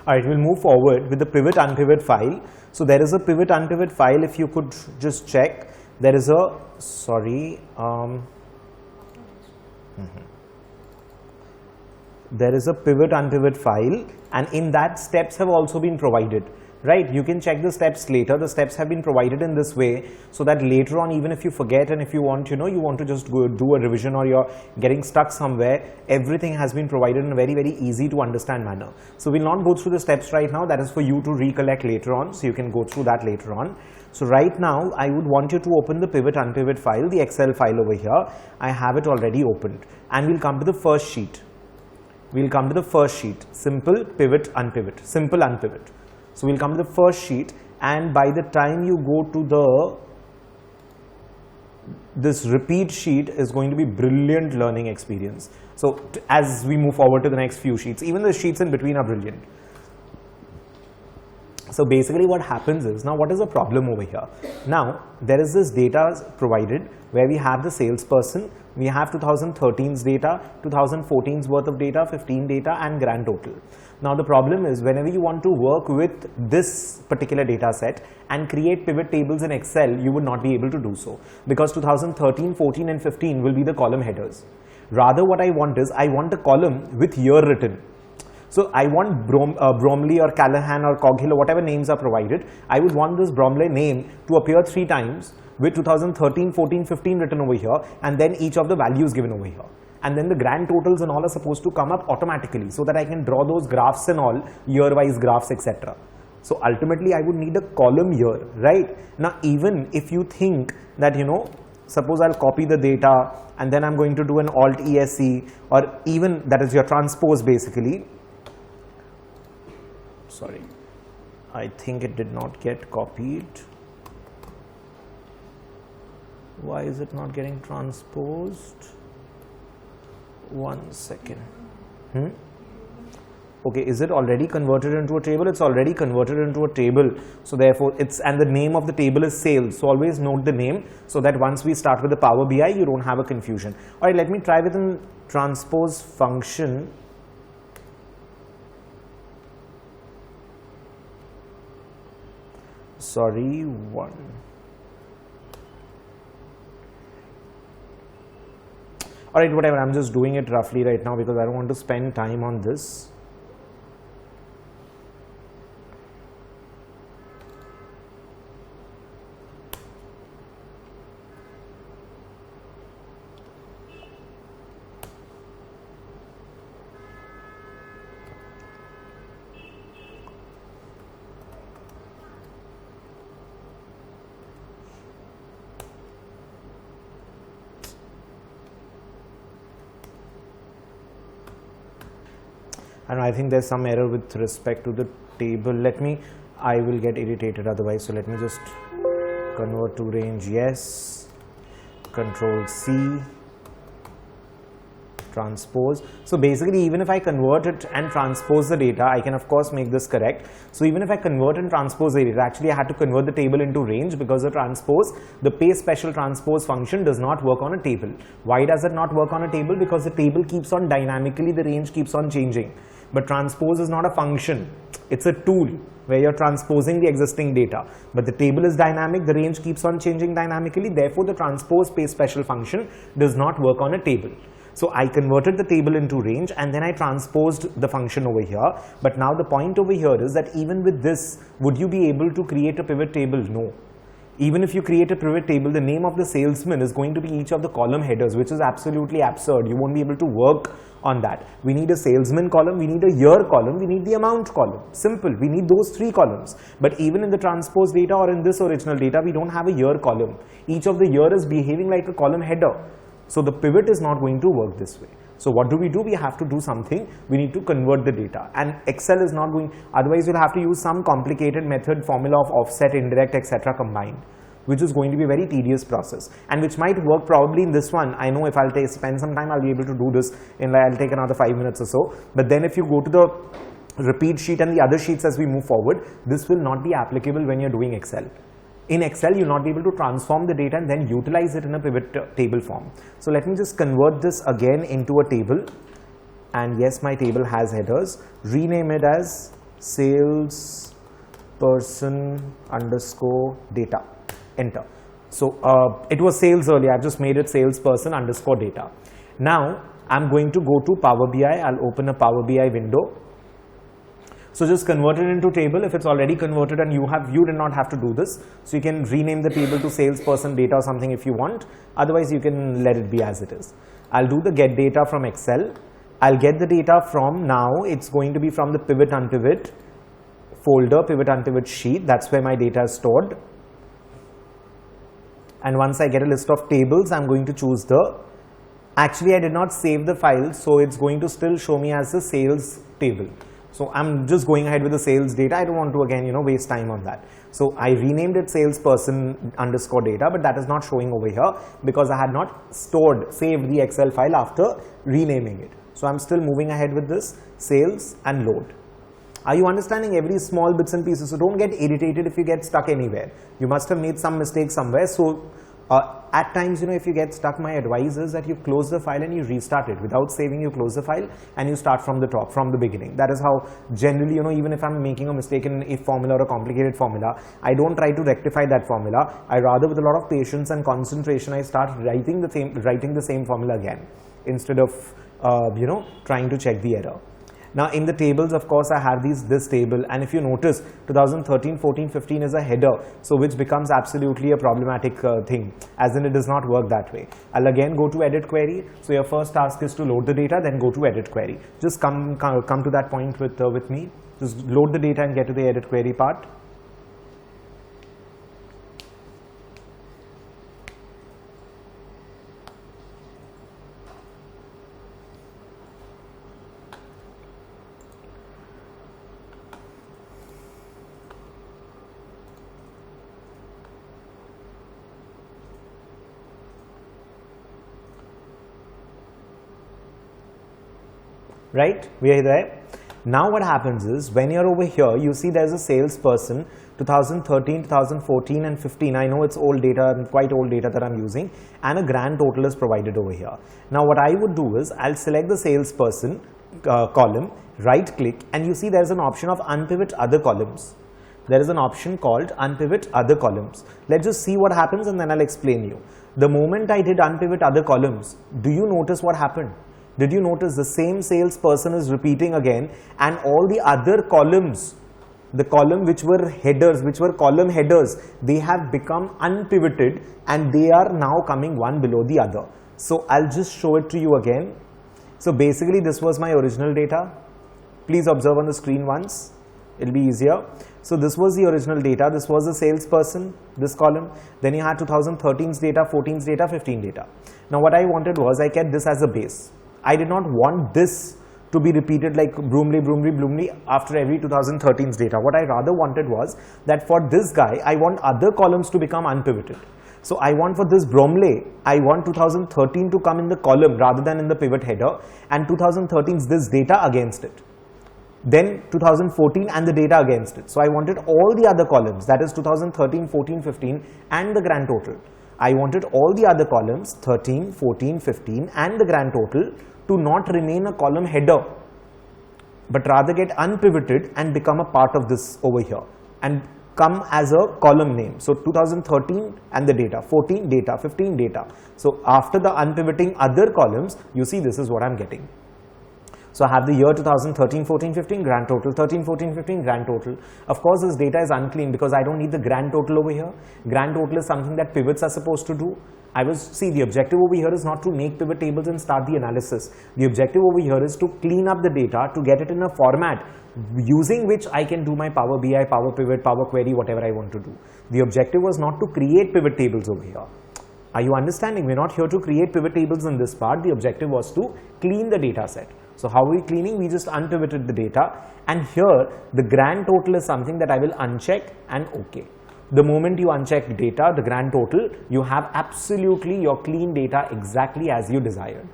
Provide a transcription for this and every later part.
Alright, we'll move forward with the pivot unpivot file. So there is a pivot unpivot file, if you could just check. There is a, there is a pivot unpivot file, and in that steps have also been provided, right? You can check the steps later. The steps have been provided in this way so that later on, even if you forget and if you want, you want to just go do a revision or you're getting stuck somewhere, everything has been provided in a very, very easy to understand manner. So we'll not go through the steps right now. That is for you to recollect later on. So you can go through that later on. So right now, I would want you to open the pivot unpivot file, the Excel file over here. I have it already opened, and we'll come to the first sheet. We'll come to the first sheet, simple pivot unpivot, simple unpivot. So we'll come to the first sheet, and by the time you go to this repeat sheet is going to be brilliant learning experience. So as we move forward to the next few sheets, even the sheets in between are brilliant. So basically what happens is, now what is the problem over here? Now there is this data provided where we have the salesperson, we have 2013's data, 2014's worth of data, 15 data, and grand total. Now the problem is, whenever you want to work with this particular data set and create pivot tables in Excel, you would not be able to do so, because 2013, 14 and 15 will be the column headers. Rather what I want is, I want a column with year written. So I want Bromley or Callahan or Coghill or whatever names are provided. I would want this Bromley name to appear 3 times with 2013, 14, 15 written over here, and then each of the values given over here. And then the grand totals and all are supposed to come up automatically so that I can draw those graphs and all, year-wise graphs, etc. So ultimately I would need a column here, right? Now even if you think that, suppose I'll copy the data and then I'm going to do an Alt ESC, or even that is your transpose basically. Sorry, I think it did not get copied. Why is it not getting transposed? 1 second. Okay, is it already converted into a table? It's already converted into a table. So therefore and the name of the table is sales. So always note the name so that once we start with the Power BI, you don't have a confusion. All right, let me try with a transpose function. Sorry, one. Alright, whatever, I'm just doing it roughly right now because I don't want to spend time on this. And I think there's some error with respect to the table. I will get irritated otherwise. So let me just convert to range, yes, Control C, transpose. So basically even if I convert it and transpose the data, I can of course make this correct. So even if I convert and transpose the data, actually I had to convert the table into range because the paste special transpose function does not work on a table. Why does it not work on a table? Because the table keeps on dynamically, the range keeps on changing. But transpose is not a function, it's a tool where you're transposing the existing data. But the table is dynamic, the range keeps on changing dynamically, therefore the transpose paste special function does not work on a table. So I converted the table into range and then I transposed the function over here. But now the point over here is that even with this, would you be able to create a pivot table? No. Even if you create a pivot table, the name of the salesman is going to be each of the column headers, which is absolutely absurd. You won't be able to work on that. We need a salesman column, we need a year column, we need the amount column. Simple, we need those 3 columns. But even in the transpose data or in this original data, we don't have a year column. Each of the year is behaving like a column header. So the pivot is not going to work this way. So what do? We have to do something. We need to convert the data, and Excel is not going, otherwise you'll have to use some complicated method, formula of offset, indirect, etc. combined, which is going to be a very tedious process and which might work probably in this one. I know if I'll spend some time, I'll be able to do this I'll take another 5 minutes or so. But then if you go to the repeat sheet and the other sheets as we move forward, this will not be applicable when you're doing Excel. In Excel, you'll not be able to transform the data and then utilize it in a pivot table form. So let me just convert this again into a table. And yes, my table has headers. Rename it as sales person underscore data, enter. So it was sales earlier, I've just made it salesperson underscore data. Now I'm going to go to Power BI, I'll open a Power BI window. So just convert it into table. If it's already converted and you did not have to do this, so you can rename the table to salesperson data or something if you want. Otherwise you can let it be as it is. I'll do the get data from Excel. I'll get the data from, now it's going to be from the pivot unpivot folder, pivot unpivot sheet. That's where my data is stored. And once I get a list of tables, I'm going to choose actually I did not save the file, so it's going to still show me as a sales table. So I'm just going ahead with the sales data. I don't want to again, waste time on that. So I renamed it salesperson underscore data, but that is not showing over here because I had not saved the Excel file after renaming it. So I'm still moving ahead with this sales and load. Are you understanding every small bits and pieces? So don't get irritated if you get stuck anywhere. You must have made some mistake somewhere. So at times, if you get stuck, my advice is that you close the file and you restart it. Without saving, you close the file and you start from the top, from the beginning. That is how generally, even if I'm making a mistake in a formula or a complicated formula, I don't try to rectify that formula. I rather, with a lot of patience and concentration, I start writing the same formula again instead of trying to check the error. Now in the tables, of course, I have this table, and if you notice 2013, 14, 15 is a header, so which becomes absolutely a problematic thing, as in it does not work that way. I'll again go to edit query. So your first task is to load the data, then go to edit query. Just come to that point with me. Just load the data and get to the edit query part. Right, we are there. Now what happens is, when you're over here, you see there's a salesperson 2013, 2014 and 15. I know it's old data, quite old data that I'm using, and a grand total is provided over here. Now what I would do is, I'll select the salesperson column, right click, and you see there's an option of unpivot other columns. There is an option called unpivot other columns. Let's just see what happens and then I'll explain you. The moment I did unpivot other columns, do you notice what happened? Did you notice the same salesperson is repeating again, and all the other columns, the column which were headers, which were column headers, they have become unpivoted and they are now coming one below the other. So I'll just show it to you again. So basically this was my original data. Please observe on the screen once, it'll be easier. So this was the original data, this was the salesperson, this column. Then you had 2013's data, 14's data, 15 data. Now what I wanted was, I kept this as a base. I did not want this to be repeated like Bromley after every 2013's data. What I rather wanted was that for this guy, I want other columns to become unpivoted. So I want for this Bromley, I want 2013 to come in the column rather than in the pivot header, and 2013's this data against it. Then 2014 and the data against it. So I wanted all the other columns, that is 2013, 14, 15 and the grand total. I wanted all the other columns, 13, 14, 15 and the grand total, to not remain a column header, but rather get unpivoted and become a part of this over here and come as a column name. So 2013 and the data, 14 data, 15 data. So after the unpivoting other columns, you see this is what I'm getting. So I have the year 2013, 14, 15, grand total, 13, 14, 15, grand total. Of course, this data is unclean because I don't need the grand total over here. Grand total is something that pivots are supposed to do. See, the objective over here is not to make pivot tables and start the analysis. The objective over here is to clean up the data, to get it in a format using which I can do my Power BI, Power Pivot, Power Query, whatever I want to do. The objective was not to create pivot tables over here. Are you understanding? We're not here to create pivot tables in this part. The objective was to clean the data set. So how are we cleaning? We just unpivoted the data, and here the grand total is something that I will uncheck and OK. The moment you uncheck data, the grand total, you have absolutely your clean data exactly as you desired.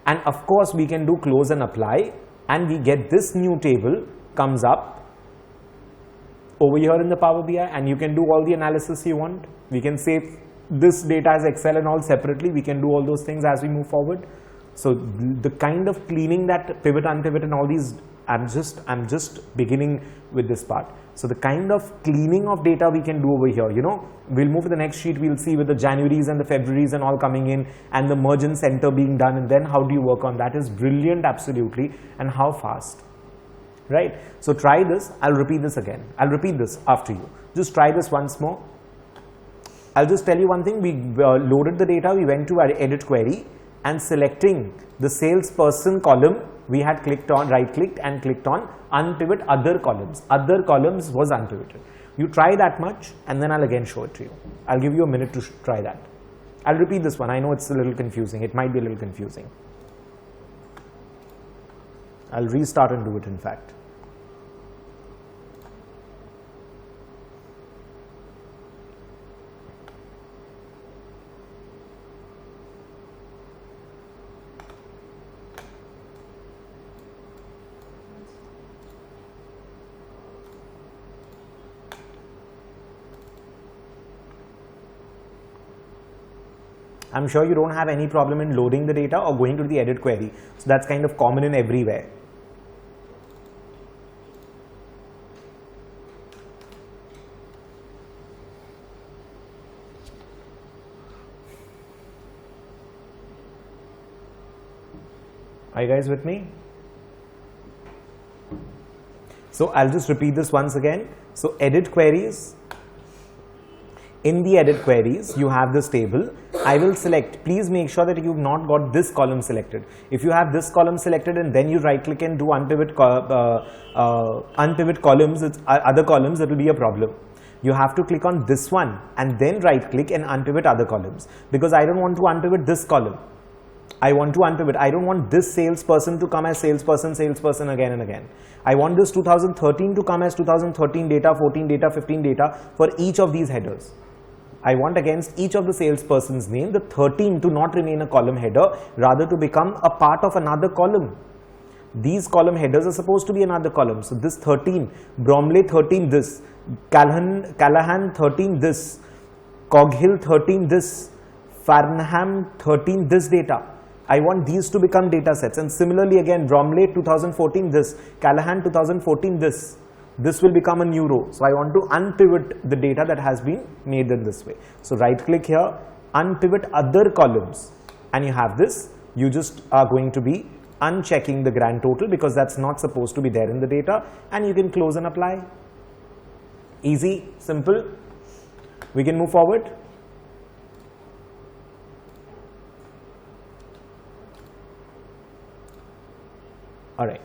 And of course, we can do close and apply, and we get this new table comes up over here in the Power BI, and you can do all the analysis you want. We can save this data as Excel and all separately. We can do all those things as we move forward. So the kind of cleaning that pivot, unpivot and all these, I'm just beginning with this part. So the kind of cleaning of data we can do over here, you know, we'll move to the next sheet, we'll see with the Januaries and the Februaries and all coming in and the merge and center being done, and then how do you work on that is brilliant, absolutely, and how fast, right? So try this, I'll repeat this again, I'll repeat this after you. Just try this once more. I'll just tell you one thing, we loaded the data, we went to our edit query and selecting the salesperson column, we had clicked on, right clicked and clicked on unpivot other columns. Other columns was unpivoted. You try that much and then I'll again show it to you. I'll give you a minute to try that. I'll repeat this one. I know it's a little confusing. It might be a little confusing. I'll restart and do it in fact. I'm sure you don't have any problem in loading the data or going to the edit query. So that's kind of common in everywhere. Are you guys with me? So I'll just repeat this once again. So edit queries. In the edit queries, you have this table. I will select, please make sure that you've not got this column selected. If you have this column selected and then you right click and do unpivot columns, other columns, it will be a problem. You have to click on this one and then right click and unpivot other columns, because I don't want to unpivot this column. I want to unpivot. I don't want this salesperson to come as salesperson again and again. I want this 2013 to come as 2013 data, 14 data, 15 data for each of these headers. I want against each of the salesperson's name, the 13 to not remain a column header, rather to become a part of another column. These column headers are supposed to be another column. So this 13, Bromley 13 this, Callahan 13 this, Coghill 13 this, Farnham 13 this data. I want these to become data sets, and similarly again Bromley 2014 this, Callahan 2014 this. This will become a new row. So I want to unpivot the data that has been made in this way. So right click here, unpivot other columns, and you have this. You just are going to be unchecking the grand total because that's not supposed to be there in the data, and you can close and apply. Easy, simple. We can move forward. All right.